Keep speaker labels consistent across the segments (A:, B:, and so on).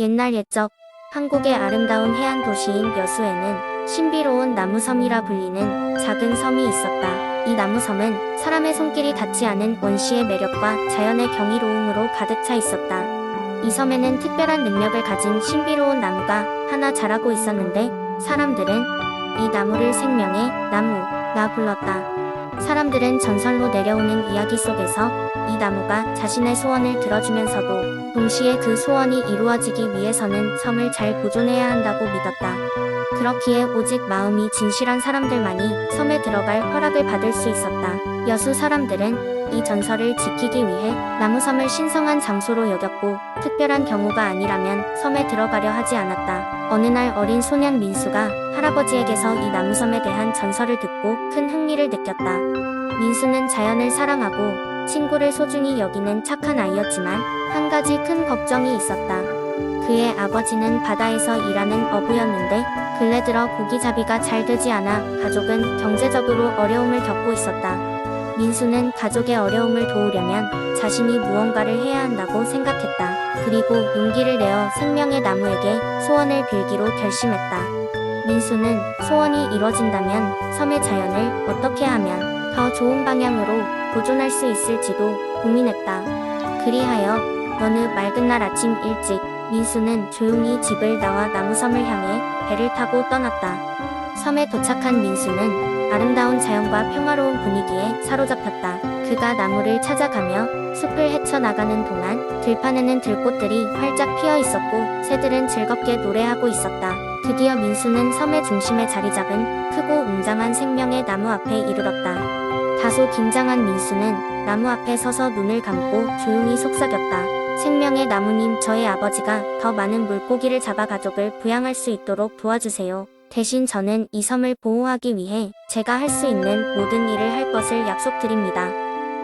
A: 옛날 옛적 한국의 아름다운 해안 도시인 여수에는 신비로운 나무섬이라 불리는 작은 섬이 있었다. 이 나무섬은 사람의 손길이 닿지 않은 원시의 매력과 자연의 경이로움으로 가득 차 있었다. 이 섬에는 특별한 능력을 가진 신비로운 나무가 하나 자라고 있었는데 사람들은 이 나무를 생명의 나무라 불렀다. 사람들은 전설로 내려오는 이야기 속에서 이 나무가 자신의 소원을 들어주면서도 동시에 그 소원이 이루어지기 위해서는 섬을 잘 보존해야 한다고 믿었다. 그렇기에 오직 마음이 진실한 사람들만이 섬에 들어갈 허락을 받을 수 있었다. 여수 사람들은 이 전설을 지키기 위해 나무섬을 신성한 장소로 여겼고 특별한 경우가 아니라면 섬에 들어가려 하지 않았다. 어느 날 어린 소년 민수가 할아버지에게서 이 나무섬에 대한 전설을 듣고 큰 흥미를 느꼈다. 민수는 자연을 사랑하고 친구를 소중히 여기는 착한 아이였지만 한 가지 큰 걱정이 있었다. 그의 아버지는 바다에서 일하는 어부였는데 근래 들어 고기잡이가 잘 되지 않아 가족은 경제적으로 어려움을 겪고 있었다. 민수는 가족의 어려움을 도우려면 자신이 무언가를 해야 한다고 생각했다. 그리고 용기를 내어 생명의 나무에게 소원을 빌기로 결심했다. 민수는 소원이 이뤄진다면 섬의 자연을 어떻게 하면 더 좋은 방향으로 보존할 수 있을지도 고민했다. 그리하여 어느 맑은 날 아침 일찍 민수는 조용히 집을 나와 나무섬을 향해 배를 타고 떠났다. 섬에 도착한 민수는 아름다운 자연과 평화로운 분위기에 사로잡혔다. 그가 나무를 찾아가며 숲을 헤쳐나가는 동안 들판에는 들꽃들이 활짝 피어 있었고 새들은 즐겁게 노래하고 있었다. 드디어 민수는 섬의 중심에 자리 잡은 크고 웅장한 생명의 나무 앞에 이르렀다. 다소 긴장한 민수는 나무 앞에 서서 눈을 감고 조용히 속삭였다. 생명의 나무님, 저의 아버지가 더 많은 물고기를 잡아 가족을 부양할 수 있도록 도와주세요. 대신 저는 이 섬을 보호하기 위해 제가 할 수 있는 모든 일을 할 것을 약속드립니다.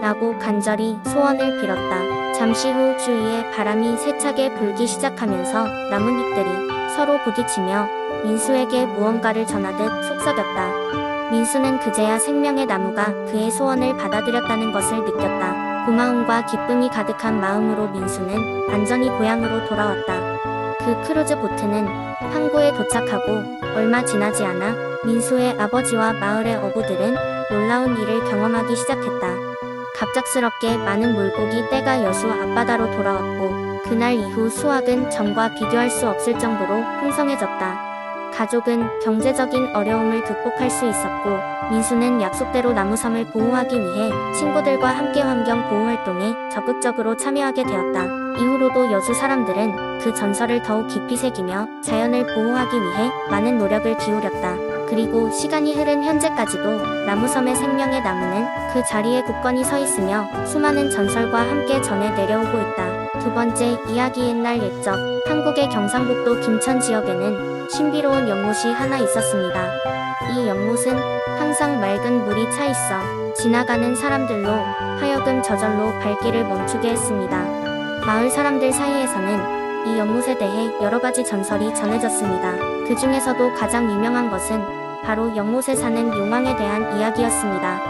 A: 라고 간절히 소원을 빌었다. 잠시 후 주위에 바람이 세차게 불기 시작하면서 나뭇잎들이 서로 부딪히며 민수에게 무언가를 전하듯 속삭였다. 민수는 그제야 생명의 나무가 그의 소원을 받아들였다는 것을 느꼈다. 고마움과 기쁨이 가득한 마음으로 민수는 안전히 고향으로 돌아왔다. 그 크루즈 보트는 항구에 도착하고 얼마 지나지 않아 민수의 아버지와 마을의 어부들은 놀라운 일을 경험하기 시작했다. 갑작스럽게 많은 물고기 떼가 여수 앞바다로 돌아왔고 그날 이후 수확은 전과 비교할 수 없을 정도로 풍성해졌다. 가족은 경제적인 어려움을 극복할 수 있었고 민수는 약속대로 나무섬을 보호하기 위해 친구들과 함께 환경 보호 활동에 적극적으로 참여하게 되었다. 이후로도 여수 사람들은 그 전설을 더욱 깊이 새기며 자연을 보호하기 위해 많은 노력을 기울였다. 그리고 시간이 흐른 현재까지도 나무섬의 생명의 나무는 그 자리에 굳건히 서 있으며 수많은 전설과 함께 전해 내려오고 있다. 두 번째 이야기. 옛날 옛적 한국의 경상북도 김천 지역에는 신비로운 연못이 하나 있었습니다. 이 연못은 항상 맑은 물이 차 있어 지나가는 사람들로 하여금 저절로 발길을 멈추게 했습니다. 마을 사람들 사이에서는 이 연못에 대해 여러 가지 전설이 전해졌습니다. 그 중에서도 가장 유명한 것은 바로 연못에 사는 용왕에 대한 이야기였습니다.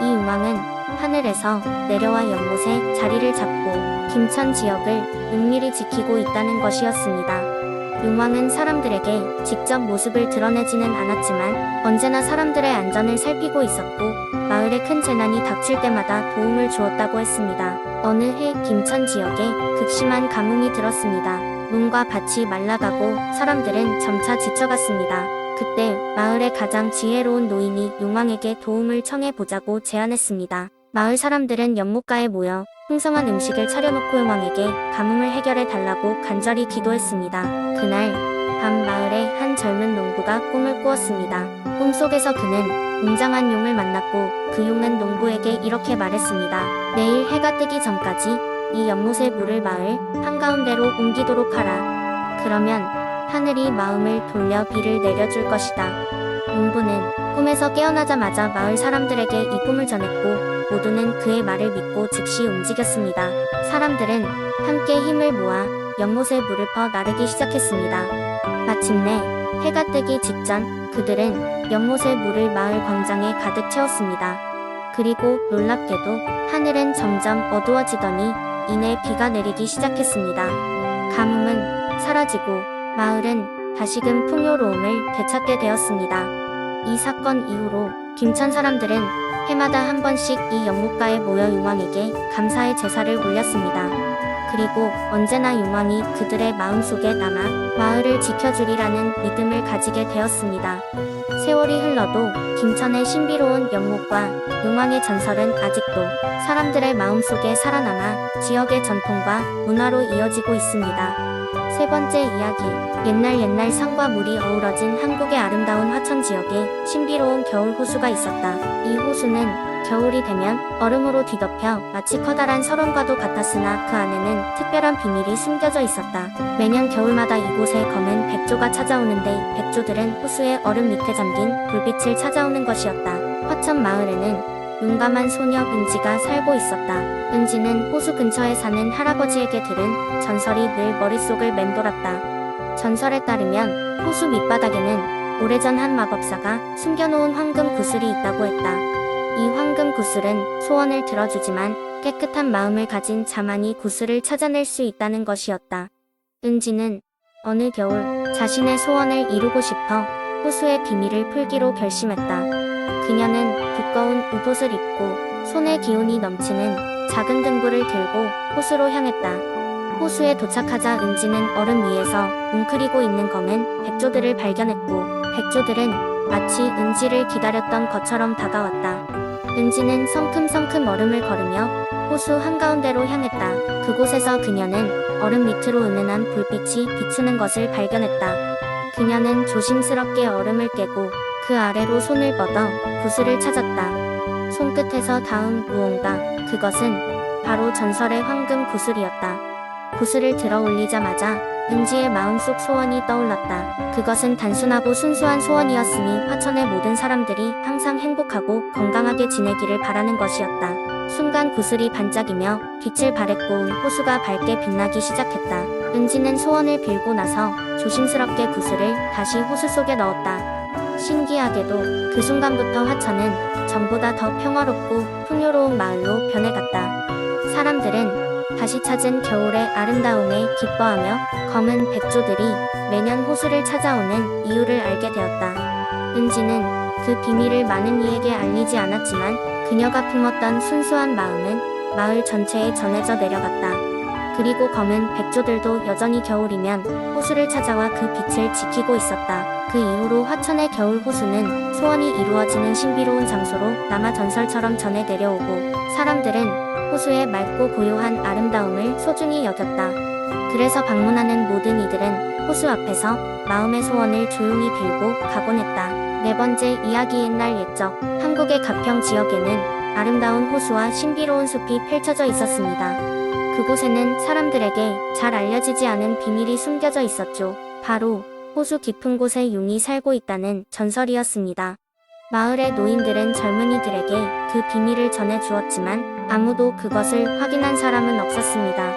A: 이 용왕은 하늘에서 내려와 연못에 자리를 잡고 김천 지역을 은밀히 지키고 있다는 것이었습니다. 용왕은 사람들에게 직접 모습을 드러내지는 않았지만 언제나 사람들의 안전을 살피고 있었고 마을에 큰 재난이 닥칠 때마다 도움을 주었다고 했습니다. 어느 해 김천 지역에 극심한 가뭄이 들었습니다. 논과 밭이 말라가고 사람들은 점차 지쳐갔습니다. 그때 마을의 가장 지혜로운 노인이 용왕에게 도움을 청해보자고 제안했습니다. 마을 사람들은 연못가에 모여 풍성한 음식을 차려놓고 용왕에게 가뭄을 해결해 달라고 간절히 기도했습니다. 그날 밤 마을의 한 젊은 농부가 꿈을 꾸었습니다. 꿈속에서 그는 웅장한 용을 만났고 그 용은 농부에게 이렇게 말했습니다. 내일 해가 뜨기 전까지 이 연못의 물을 마을 한가운데로 옮기도록 하라. 그러면 하늘이 마음을 돌려 비를 내려줄 것이다. 농부는 꿈에서 깨어나자마자 마을 사람들에게 이 꿈을 전했고 모두는 그의 말을 믿고 즉시 움직였습니다. 사람들은 함께 힘을 모아 연못에 물을 퍼 나르기 시작했습니다. 마침내 해가 뜨기 직전 그들은 연못의 물을 마을 광장에 가득 채웠습니다. 그리고 놀랍게도 하늘은 점점 어두워지더니 이내 비가 내리기 시작했습니다. 가뭄은 사라지고 마을은 다시금 풍요로움을 되찾게 되었습니다. 이 사건 이후로 김천 사람들은 해마다 한 번씩 이 영목가에 모여 용왕에게 감사의 제사를 올렸습니다. 그리고 언제나 용왕이 그들의 마음속에 남아 마을을 지켜주리라는 믿음을 가지게 되었습니다. 세월이 흘러도 김천의 신비로운 영목과 용왕의 전설은 아직도 사람들의 마음속에 살아남아 지역의 전통과 문화로 이어지고 있습니다. 세 번째 이야기, 옛날 산과 물이 어우러진 한국의 아름다운 화천 지역에 신비로운 겨울 호수가 있었다. 이 호수는 겨울이 되면 얼음으로 뒤덮여 마치 커다란 설원과도 같았으나 그 안에는 특별한 비밀이 숨겨져 있었다. 매년 겨울마다 이곳에 검은 백조가 찾아오는데 백조들은 호수의 얼음 밑에 잠긴 불빛을 찾아오는 것이었다. 화천 마을에는 용감한 소녀 은지가 살고 있었다. 은지는 호수 근처에 사는 할아버지에게 들은 전설이 늘 머릿속을 맴돌았다. 전설에 따르면 호수 밑바닥에는 오래전 한 마법사가 숨겨놓은 황금 구슬이 있다고 했다. 이 황금 구슬은 소원을 들어주지만 깨끗한 마음을 가진 자만이 구슬을 찾아낼 수 있다는 것이었다. 은지는 어느 겨울 자신의 소원을 이루고 싶어 호수의 비밀을 풀기로 결심했다. 그녀는 두꺼운 웃옷을 입고 손에 기운이 넘치는 작은 등불을 들고 호수로 향했다. 호수에 도착하자 은지는 얼음 위에서 웅크리고 있는 검은 백조들을 발견했고 백조들은 마치 은지를 기다렸던 것처럼 다가왔다. 은지는 성큼성큼 얼음을 걸으며 호수 한가운데로 향했다. 그곳에서 그녀는 얼음 밑으로 은은한 불빛이 비추는 것을 발견했다. 그녀는 조심스럽게 얼음을 깨고 그 아래로 손을 뻗어 구슬을 찾았다. 손끝에서 닿은 무언가, 그것은 바로 전설의 황금 구슬이었다. 구슬을 들어 올리자마자 은지의 마음속 소원이 떠올랐다. 그것은 단순하고 순수한 소원이었으니 화천의 모든 사람들이 항상 행복하고 건강하게 지내기를 바라는 것이었다. 순간 구슬이 반짝이며 빛을 발했고 호수가 밝게 빛나기 시작했다. 은지는 소원을 빌고 나서 조심스럽게 구슬을 다시 호수 속에 넣었다. 신기하게도 그 순간부터 화천은 전보다 더 평화롭고 풍요로운 마을로 변해갔다. 사람들은 다시 찾은 겨울의 아름다움에 기뻐하며 검은 백조들이 매년 호수를 찾아오는 이유를 알게 되었다. 은지는 그 비밀을 많은 이에게 알리지 않았지만 그녀가 품었던 순수한 마음은 마을 전체에 전해져 내려갔다. 그리고 검은 백조들도 여전히 겨울이면 호수를 찾아와 그 빛을 지키고 있었다. 그 이후로 화천의 겨울 호수는 소원이 이루어지는 신비로운 장소로 남아 전설처럼 전해 내려오고 사람들은 호수의 맑고 고요한 아름다움을 소중히 여겼다. 그래서 방문하는 모든 이들은 호수 앞에서 마음의 소원을 조용히 빌고 가곤 했다. 네 번째 이야기, 옛날 옛적 한국의 가평 지역에는 아름다운 호수와 신비로운 숲이 펼쳐져 있었습니다. 그곳에는 사람들에게 잘 알려지지 않은 비밀이 숨겨져 있었죠. 바로 호수 깊은 곳에 용이 살고 있다는 전설이었습니다. 마을의 노인들은 젊은이들에게 그 비밀을 전해 주었지만 아무도 그것을 확인한 사람은 없었습니다.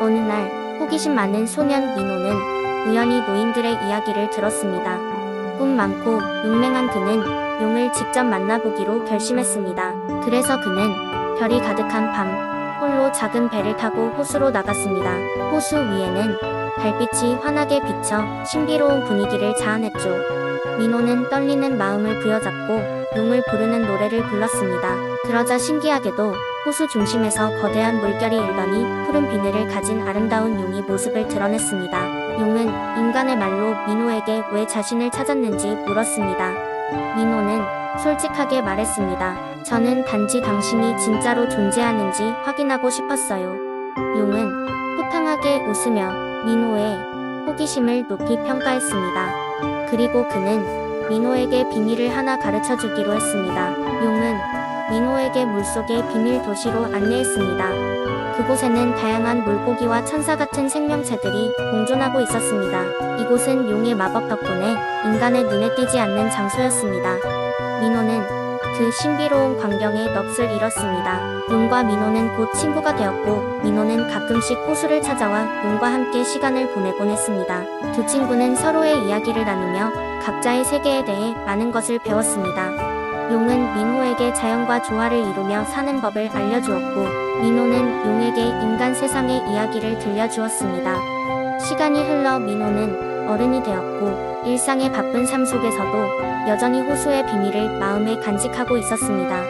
A: 어느 날 호기심 많은 소년 민호는 우연히 노인들의 이야기를 들었습니다. 꿈 많고 용맹한 그는 용을 직접 만나보기로 결심했습니다. 그래서 그는 별이 가득한 밤 홀로 작은 배를 타고 호수로 나갔습니다. 호수 위에는 달빛이 환하게 비쳐 신비로운 분위기를 자아냈죠. 민호는 떨리는 마음을 부여잡고 용을 부르는 노래를 불렀습니다. 그러자 신기하게도 호수 중심에서 거대한 물결이 일더니 푸른 비늘을 가진 아름다운 용이 모습을 드러냈습니다. 용은 인간의 말로 민호에게 왜 자신을 찾았는지 물었습니다. 민호는 솔직하게 말했습니다. 저는 단지 당신이 진짜로 존재하는지 확인하고 싶었어요. 용은 호탕하게 웃으며 민호의 호기심을 높이 평가했습니다. 그리고 그는 민호에게 비밀을 하나 가르쳐 주기로 했습니다. 용은 민호에게 물속의 비밀 도시로 안내했습니다. 그곳에는 다양한 물고기와 천사 같은 생명체들이 공존하고 있었습니다. 이곳은 용의 마법 덕분에 인간의 눈에 띄지 않는 장소였습니다. 민호는 그 신비로운 광경에 넋을 잃었습니다. 용과 민호는 곧 친구가 되었고 민호는 가끔씩 호수를 찾아와 용과 함께 시간을 보내곤 했습니다. 두 친구는 서로의 이야기를 나누며 각자의 세계에 대해 많은 것을 배웠습니다. 용은 민호에게 자연과 조화를 이루며 사는 법을 알려주었고 민호는 용에게 인간 세상의 이야기를 들려주었습니다. 시간이 흘러 민호는 어른이 되었고 일상의 바쁜 삶 속에서도 여전히 호수의 비밀을 마음에 간직하고 있었습니다.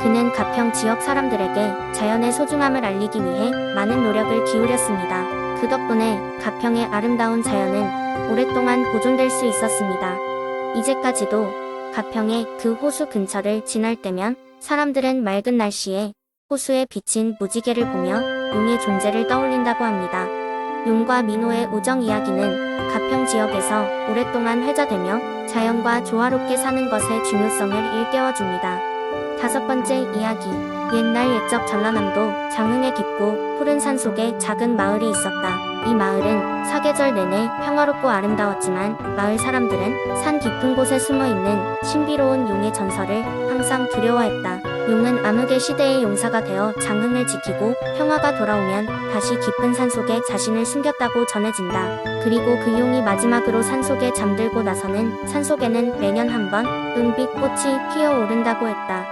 A: 그는 가평 지역 사람들에게 자연의 소중함을 알리기 위해 많은 노력을 기울였습니다. 그 덕분에 가평의 아름다운 자연은 오랫동안 보존될 수 있었습니다. 이제까지도 가평의 그 호수 근처를 지날 때면 사람들은 맑은 날씨에 호수에 비친 무지개를 보며 용의 존재를 떠올린다고 합니다. 용과 민호의 우정 이야기는 가평 지역에서 오랫동안 회자되며 자연과 조화롭게 사는 것의 중요성을 일깨워줍니다. 다섯 번째 이야기. 옛날 옛적 전라남도 장흥의 깊고 푸른 산 속에 작은 마을이 있었다. 이 마을은 사계절 내내 평화롭고 아름다웠지만 마을 사람들은 산 깊은 곳에 숨어있는 신비로운 용의 전설을 항상 두려워했다. 용은 암흑의 시대의 용사가 되어 장흥을 지키고 평화가 돌아오면 다시 깊은 산속에 자신을 숨겼다고 전해진다. 그리고 그 용이 마지막으로 산속에 잠들고 나서는 산속에는 매년 한 번 은빛 꽃이 피어오른다고 했다.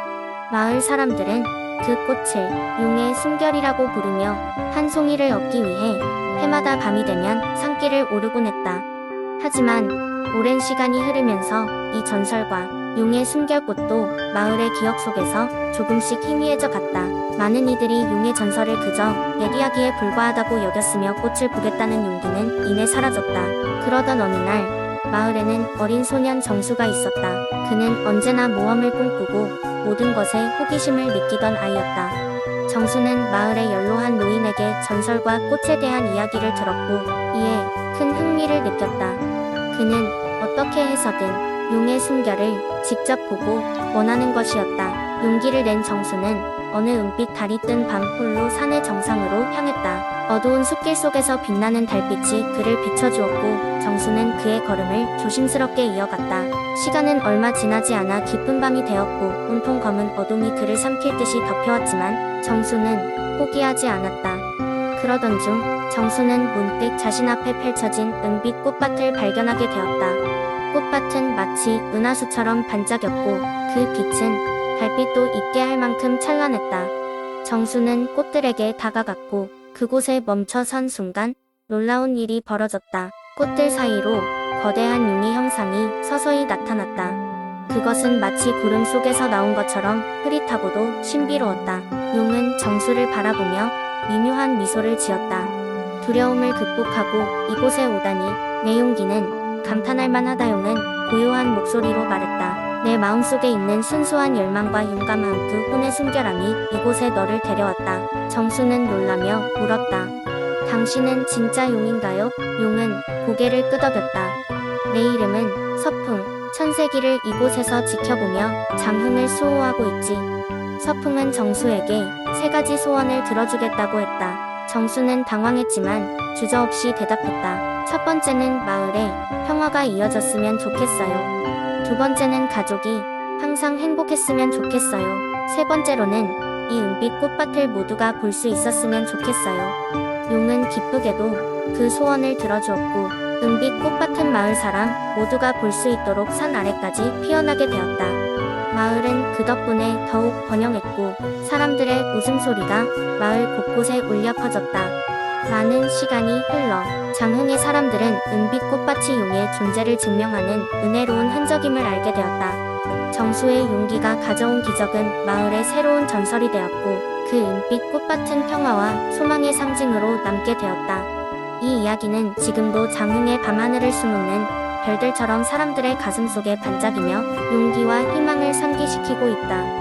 A: 마을 사람들은 그 꽃을 용의 숨결이라고 부르며 한 송이를 얻기 위해 해마다 밤이 되면 산길을 오르곤 했다. 하지만 오랜 시간이 흐르면서 이 전설과 용의 숨결꽃도 마을의 기억 속에서 조금씩 희미해져 갔다. 많은 이들이 용의 전설을 그저 옛 이야기에 불과하다고 여겼으며 꽃을 보겠다는 용기는 이내 사라졌다. 그러던 어느 날 마을에는 어린 소년 정수가 있었다. 그는 언제나 모험을 꿈꾸고 모든 것에 호기심을 느끼던 아이였다. 정수는 마을의 연로한 노인에게 전설과 꽃에 대한 이야기를 들었고 이에 큰 흥미를 느꼈다. 그는 어떻게 해서든 용의 숨결을 직접 보고 원하는 것이었다. 용기를 낸 정수는 어느 은빛 달이 뜬 밤 홀로 산의 정상으로 향했다. 어두운 숲길 속에서 빛나는 달빛이 그를 비춰주었고 정수는 그의 걸음을 조심스럽게 이어갔다. 시간은 얼마 지나지 않아 깊은 밤이 되었고 온통 검은 어둠이 그를 삼킬 듯이 덮여왔지만 정수는 포기하지 않았다. 그러던 중 정수는 문득 자신 앞에 펼쳐진 은빛 꽃밭을 발견하게 되었다. 꽃밭은 마치 은하수처럼 반짝였고 그 빛은 달빛도 잊게 할 만큼 찬란했다. 정수는 꽃들에게 다가갔고 그곳에 멈춰 선 순간 놀라운 일이 벌어졌다. 꽃들 사이로 거대한 용의 형상이 서서히 나타났다. 그것은 마치 구름 속에서 나온 것처럼 흐릿하고도 신비로웠다. 용은 정수를 바라보며 미묘한 미소를 지었다. 두려움을 극복하고 이곳에 오다니 내 용기는 감탄할 만하다. 용은 고요한 목소리로 말했다. 내 마음속에 있는 순수한 열망과 용감함 그 혼의 숨결함이 이곳에 너를 데려왔다. 정수는 놀라며 물었다. 당신은 진짜 용인가요? 용은 고개를 끄덕였다. 내 이름은 서풍. 천세기를 이곳에서 지켜보며 장흥을 수호하고 있지. 서풍은 정수에게 3가지 소원을 들어주겠다고 했다. 정수는 당황했지만 주저없이 대답했다. 첫 번째는 마을에 평화가 이어졌으면 좋겠어요. 두 번째는 가족이 항상 행복했으면 좋겠어요. 세 번째로는 이 은빛 꽃밭을 모두가 볼 수 있었으면 좋겠어요. 용은 기쁘게도 그 소원을 들어주었고 은빛 꽃밭은 마을 사람 모두가 볼 수 있도록 산 아래까지 피어나게 되었다. 마을은 그 덕분에 더욱 번영했고 사람들의 웃음소리가 마을 곳곳에 울려 퍼졌다. 많은 시간이 흘러 장흥의 사람들은 은빛 꽃밭이 용의 존재를 증명하는 은혜로운 흔적임을 알게 되었다. 정수의 용기가 가져온 기적은 마을의 새로운 전설이 되었고 그 은빛 꽃밭은 평화와 소망의 상징으로 남게 되었다. 이 이야기는 지금도 장흥의 밤하늘을 수놓는 별들처럼 사람들의 가슴 속에 반짝이며 용기와 희망을 상기시키고 있다.